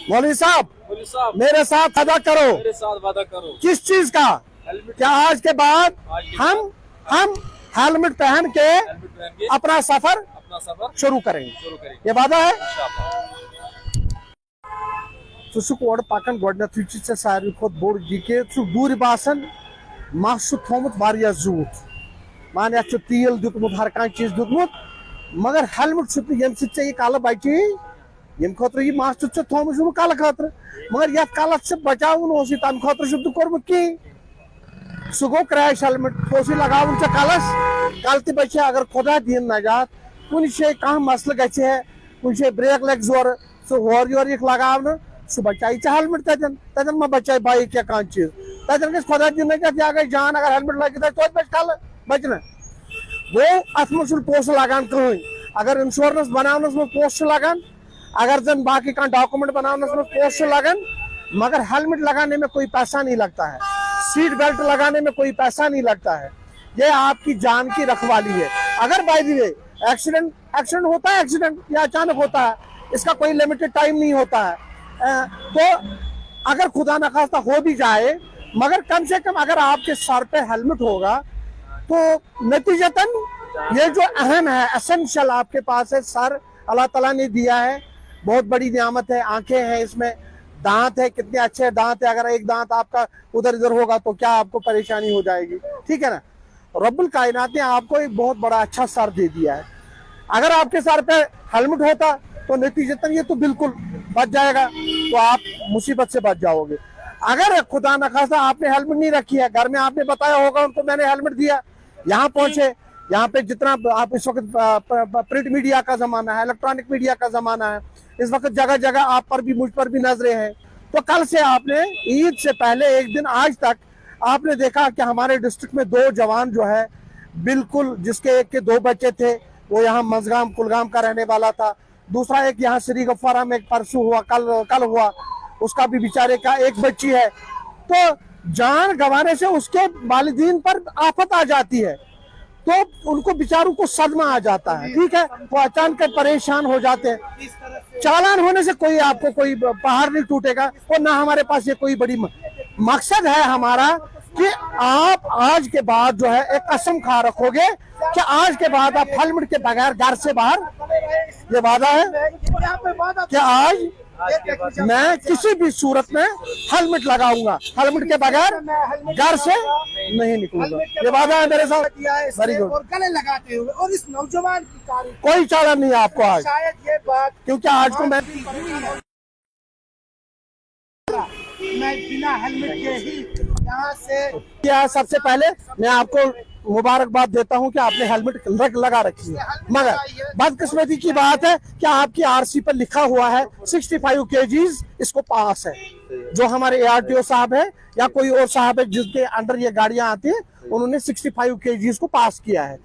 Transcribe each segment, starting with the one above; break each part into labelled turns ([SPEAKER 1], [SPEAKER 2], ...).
[SPEAKER 1] मौलवी साहब मेरे साथ वादा करो।
[SPEAKER 2] मेरे साथ वादा करो।
[SPEAKER 1] किस चीज का? क्या आज के बाद हम हेलमेट पहन के अपना सफर शुरू करेंगे। ये वादा है। ोड़ पकान गोडनथु सारे खुद बोड़ यह कि दूर बासान मस थोमुत वारिया जूत मान ये तेल दुतमुत हर कह चीज दुतमुत मगर हेलमेट ये ये कल बचे ये खुद यह मस थोमुत कल खतर मगर ये कल बचावन तम खुद कोर्मुत कहीं सह गो क्रैश हेलमेट लगावन कलस कल त बचे अगर खुदा दिन नजात कुछ शे कह मसल गए कुछ शे ब्रेक लग जोर सह होर योर लगावन सह बचाई हेलमेट तन मा बचाई बाइक या कह चीज तन गई खुदा दिन नजात या गई जान अगर हेलमेट लगे तो बच कल बचना वो अत मे पोस्ट लगान कहीं अगर इंश्योरेंस बनानस में पोस्ट लगान अगर जन बाकी कह डॉक्यूमेंट बनानस में पोस्ट लगान मगर हेलमेट लगाने में कोई पैसा नहीं लगता है। सीट बेल्ट लगाने में कोई पैसा नहीं लगता है। ये आपकी जान की रखवाली है। अगर बाय द वे एक्सीडेंट होता है, एक्सीडेंट या अचानक होता है, इसका कोई लिमिटेड टाइम नहीं होता है। तो अगर खुदा न खास्ता हो भी जाए मगर कम से कम अगर आपके सर पे हेलमेट होगा तो नतीजतन ये जो अहम है, एसेंशियल आपके पास है, सर अल्लाह ताला ने दिया है, बहुत बड़ी नियामत है। आंखें हैं, इसमें दांत है, कितने अच्छे दांत है। अगर एक दांत आपका उधर इधर होगा तो क्या आपको परेशानी हो जाएगी, ठीक है ना। रब्बुल कायनात ने आपको एक बहुत बड़ा अच्छा सर दे दिया है। अगर आपके सर पे हेलमेट होता तो नतीजतन ये तो बिल्कुल बच जाएगा, तो आप मुसीबत से बच जाओगे। अगर खुदा न खास्ता आपने हेलमेट नहीं रखी है, घर में आपने बताया होगा उनको मैंने हेलमेट दिया, यहाँ पहुंचे, यहाँ पे जितना आप इस वक्त प्रिंट मीडिया का जमाना है, इलेक्ट्रॉनिक मीडिया का जमाना है, इस वक्त जगह जगह आप पर भी मुझ पर भी नजरें हैं। तो कल से आपने ईद से पहले एक दिन आज तक आपने देखा कि हमारे डिस्ट्रिक्ट में 2 जवान जो है बिल्कुल, जिसके एक के 2 बच्चे थे, वो यहाँ मजगाम कुलगाम का रहने वाला था, दूसरा एक यहाँ श्री गफ्फारा में परसों हुआ, कल हुआ, उसका भी बेचारे का एक बच्ची है। तो जान गंवाने से उसके वालिदीन पर आफत आ जाती है, तो उनको बेचारों को सदमा आ जाता है, ठीक है, वो अचानक परेशान हो जाते हैं। चालान होने से कोई आपको कोई पहाड़ नहीं टूटेगा, और ना हमारे पास ये कोई बड़ी मकसद है हमारा कि आप आज के बाद जो है एक कसम खा रखोगे कि आज के बाद आप हेलमेट के बगैर घर से बाहर, ये वादा है कि आज मैं किसी भी सूरत में हेलमेट लगाऊंगा, हेलमेट के बगैर घर से नहीं निकलूंगा। ये वादा है मेरे साथ। Very good.
[SPEAKER 3] और गले लगाते हुए और इस नौजवान की तारीफ,
[SPEAKER 1] कोई चालान नहीं है आपको आज,
[SPEAKER 3] शायद ये बात
[SPEAKER 1] क्योंकि आज को मैं
[SPEAKER 3] बिना हेलमेट के ही यहाँ से
[SPEAKER 1] क्या, सबसे पहले मैं आपको मुबारकबाद देता हूं कि आपने हेलमेट लगा रखी है। मगर बदकिस्मती की बात है कि आपकी आरसी पर लिखा हुआ है 65 kgs, इसको पास है। जो हमारे ARTO साहब है या कोई और साहब है जिसके अंडर ये गाड़ियां आती है, उन्होंने 65 kgs को पास किया है।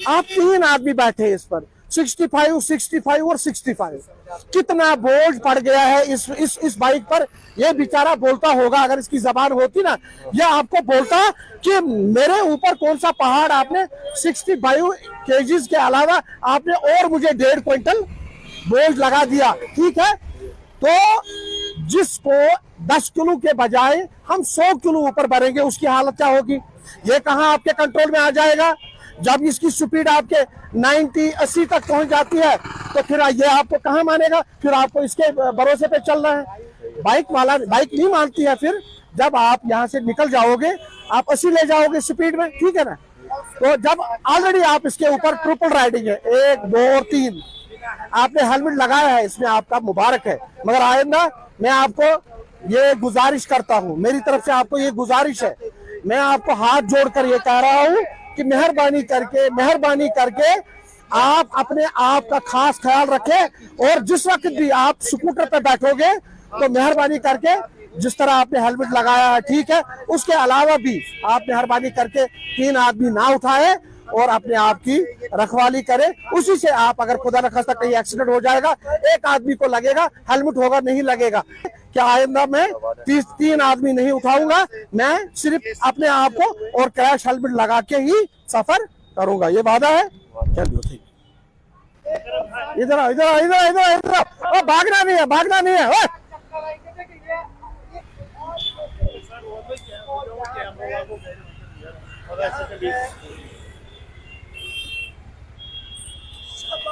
[SPEAKER 1] आप 3 आदमी बैठे हैं इस पर, 65, 65 और 65। कितना बोझ पड़ गया है इस बाइक पर। ये बेचारा बोलता होगा, अगर इसकी जबान होती ना, ये आपको बोलता कि मेरे ऊपर कौन सा पहाड़, आपने 65 kgs के अलावा आपने और मुझे 1.5 क्विंटल बोझ लगा दिया, ठीक है। तो जिसको 10 किलो के बजाय हम 100 किलो ऊपर भरेंगे, उसकी हालत क्या होगी? ये कहाँ आपके कंट्रोल में आ जाएगा? जब इसकी स्पीड आपके 90-80 तक पहुंच जाती है तो फिर ये आपको कहाँ मानेगा? फिर आपको इसके भरोसे पे चलना है। बाइक नहीं मानती है। फिर जब आप यहाँ से निकल जाओगे, आप 80 ले जाओगे स्पीड में, ठीक है ना। तो जब ऑलरेडी आप इसके ऊपर ट्रिपल राइडिंग है, 1, 2 और 3, आपने हेलमेट लगाया है, इसमें आपका मुबारक है। मगर आइंदा मैं आपको ये गुजारिश करता हूँ, मेरी तरफ से आपको ये गुजारिश है, मैं आपको हाथ जोड़कर ये कह रहा हूँ कि मेहरबानी करके आप अपने आप का खास ख्याल रखें। और जिस वक्त भी आप स्कूटर पे बैठोगे तो मेहरबानी करके जिस तरह आपने हेलमेट लगाया है, ठीक है, उसके अलावा भी आप मेहरबानी करके 3 आदमी ना उठाए और अपने आप की रखवाली करे। उसी से आप, अगर खुदा न खास्ता कहीं एक्सीडेंट हो जाएगा, 1 आदमी को लगेगा, हेलमेट होगा, नहीं लगेगा। क्या आइंदा मैं 3 आदमी नहीं उठाऊंगा, मैं सिर्फ अपने आप को और क्रैश हेलमेट लगा के ही सफर करूंगा। ये वादा है। चलिए ठीक, इधर भागना नहीं है।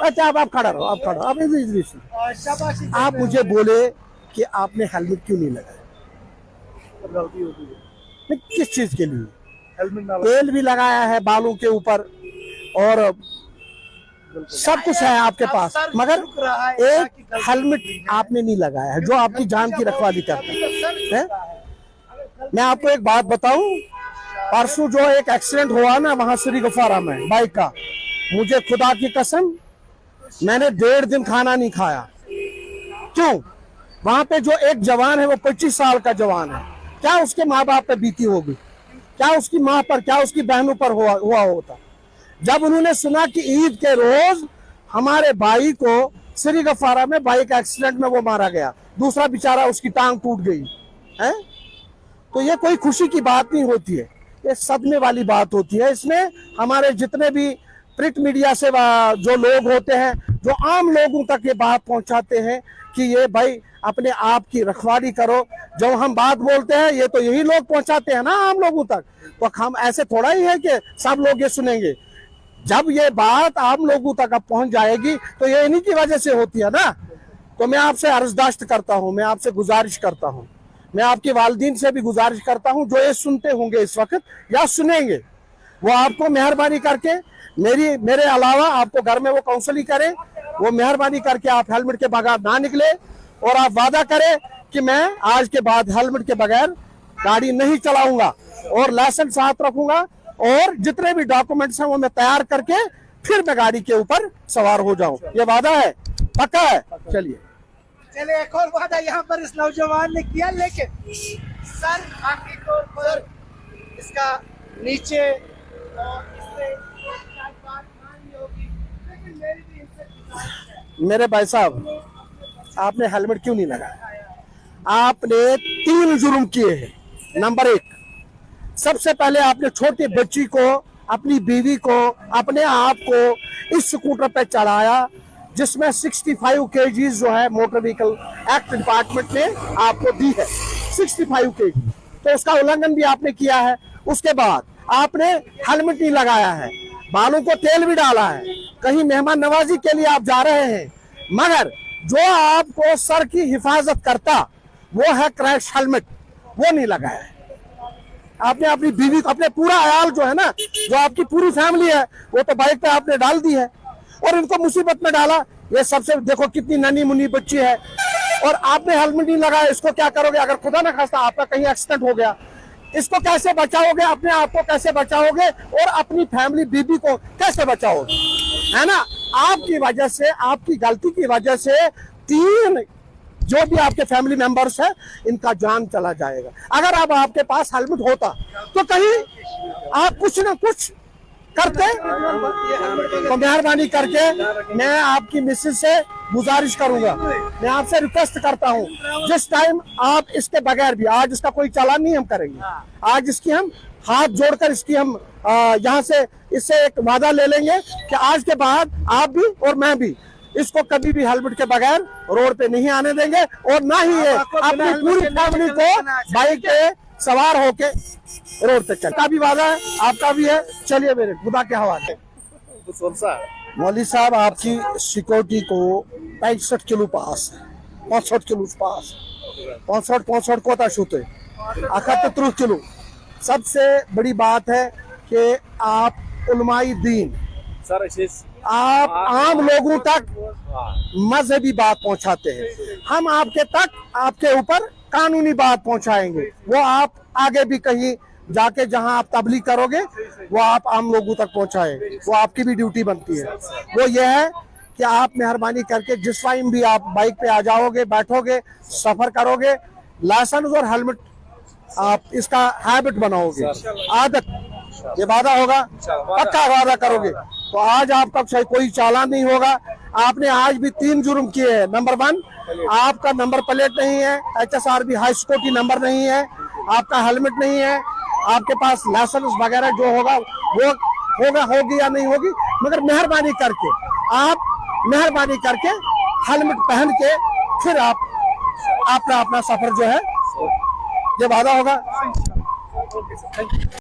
[SPEAKER 1] अच्छा आप खड़ा रहो, आप खड़ा रहो, आप इधर से।
[SPEAKER 3] शाबाशी।
[SPEAKER 1] आप मुझे बोले कि आपने हेलमेट क्यों नहीं लगाया?
[SPEAKER 3] गलती होती है,
[SPEAKER 1] नहीं, किस चीज के लिए?
[SPEAKER 3] हेलमेट ना
[SPEAKER 1] तेल भी लगाया है बालों के ऊपर और सब कुछ है आपके पास, मगर एक हेलमेट आपने नहीं लगाया है जो आपकी जान की रखवाली करता है। मैं आपको एक बात बताऊं, परसों जो एक एक्सीडेंट हुआ ना वहां श्री गफारा में बाइक का, मुझे खुदा की कसम मैंने 1.5 दिन खाना नहीं खाया। क्यों? वहां पे जो एक जवान है वो 25 साल का जवान है, क्या उसके माँ बाप पे बीती होगी, क्या उसकी माँ पर, क्या उसकी बहनों पर हुआ होता। जब उन्होंने सुना कि ईद के रोज हमारे भाई को श्री गफारा में बाइक एक्सीडेंट में वो मारा गया, दूसरा बेचारा उसकी टांग टूट गई है, तो ये कोई खुशी की बात नहीं होती है, ये सदमे वाली बात होती है। इसमें हमारे जितने भी प्रिंट मीडिया से जो लोग होते हैं, जो आम लोगों तक ये बात पहुंचाते हैं कि ये भाई अपने आप की रखवाली करो, जब हम बात बोलते हैं ये तो यही लोग पहुंचाते हैं ना आम लोगों तक, तो हम ऐसे थोड़ा ही है कि सब लोग ये सुनेंगे। जब ये बात आम लोगों तक अब पहुंच जाएगी तो ये इन्हीं की वजह से होती है ना। तो मैं आपसे अर्जदाश्त करता हूं, मैं आपसे गुजारिश करता हूं, मैं आपकी वालिदीन से भी गुजारिश करता हूं जो ये सुनते होंगे इस वक्त या सुनेंगे, वो आपको मेहरबानी करके मेरे अलावा आपको घर में वो काउंसलिंग करें, वो मेहरबानी करके आप हेलमेट के बगैर ना निकले और आप वादा करें कि मैं आज के बाद हेलमेट के बगैर गाड़ी नहीं चलाऊंगा और लाइसेंस साथ रखूंगा और जितने भी डॉक्यूमेंट्स हैं वो मैं तैयार करके फिर मैं गाड़ी के ऊपर सवार हो जाऊं। ये वादा है, पक्का है। चलिए
[SPEAKER 3] एक और वादा यहाँ पर इस नौजवान ने किया, लेकिन सर आखिरी तौर पर इसका नीचे और इससे शायद बात माननी होगी, लेकिन मेरी भी इनसे गुजारिश है।
[SPEAKER 1] मेरे भाई साहब, आपने हेलमेट क्यों नहीं लगाया? आपने 3 जुर्म किए हैं। नंबर 1, सबसे पहले आपने छोटी बच्ची को, अपनी बीवी को, अपने आप को इस स्कूटर पे चढ़ाया जिसमें 65 kg जो है मोटर व्हीकल एक्ट डिपार्टमेंट ने आपको दी है, 65 kg, तो उसका उल्लंघन भी आपने किया है। उसके बाद आपने हेलमेट नहीं लगाया है, बालों को तेल भी डाला है, कहीं मेहमान नवाजी के लिए आप जा रहे हैं, मगर जो आपको सर की हिफाजत करता वो है क्रैश हेलमेट, वो नहीं लगाया है। आपने अपनी बीवी को, अपने पूरा आयाल जो है ना, जो आपकी पूरी फैमिली है, वो तो बाइक पे आपने डाल दी है और इनको मुसीबत में डाला। ये सबसे देखो कितनी नन्ही मुन्नी बच्ची है और आपने हेलमेट नहीं लगाया। इसको क्या करोगे अगर खुदा ना खास्ता आपका कहीं एक्सीडेंट हो गया? इसको कैसे बचाओगे? अपने आप को कैसे बचाओगे और अपनी फैमिली बीबी को कैसे बचाओगे? है ना, आपकी वजह से, आपकी गलती की वजह से 3 जो भी आपके फैमिली मेंबर्स है इनका जान चला जाएगा। अगर अब आपके पास हेलमेट होता तो कहीं आप कुछ ना कुछ करते। तो मेहरबानी करके मैं आपकी मिसेज से गुजारिश करूंगा, मैं आपसे रिक्वेस्ट करता हूं, जिस टाइम आप इसके बगैर भी, आज इसका कोई चालान नहीं हम करेंगे, आज इसकी हम हाथ जोड़कर इसकी हम यहाँ से इससे एक वादा ले लेंगे कि आज के बाद आप भी और मैं भी इसको कभी भी हेलमेट के बगैर रोड पे नहीं आने देंगे और ना ही ये अपनी पूरी फैमिली को बाइक पे सवार होके रोड पे चल। का भी वादा है, आपका भी है। चलिए मेरे खुदा के हवाले। मौलवी साहब, आपकी सिक्योरिटी को 65 किलो पास है, 65 किलो पास, 65 कोता शूते 38 किलो। सबसे बड़ी बात है कि आप उलमाई दीन, आप आम लोगों तक मजहबी बात पहुंचाते हैं, हम आपके तक, आपके ऊपर कानूनी बात पहुंचाएंगे। वो आप आगे भी कहीं जाके जहां आप तबलीग करोगे वो आप आम लोगों तक पहुंचाए, वो आपकी भी ड्यूटी बनती है। वो ये है कि आप मेहरबानी करके जिस टाइम भी आप बाइक पे आ जाओगे, बैठोगे, सफर करोगे, लाइसेंस और हेलमेट आप इसका हैबिट बनाओगे, आदत। ये वादा होगा, पक्का वादा करोगे तो आज आपका कोई चालान नहीं होगा। आपने आज भी 3 जुर्म किए हैं। नंबर 1, आपका नंबर प्लेट नहीं है, HSRB हाई सिक्योरिटी नंबर नहीं है, आपका हेलमेट नहीं है, आपके पास लाइसेंस वगैरह जो होगा वो होगी या नहीं होगी, मगर मेहरबानी करके हेलमेट पहन के फिर आप अपना सफर जो है, ये वादा होगा।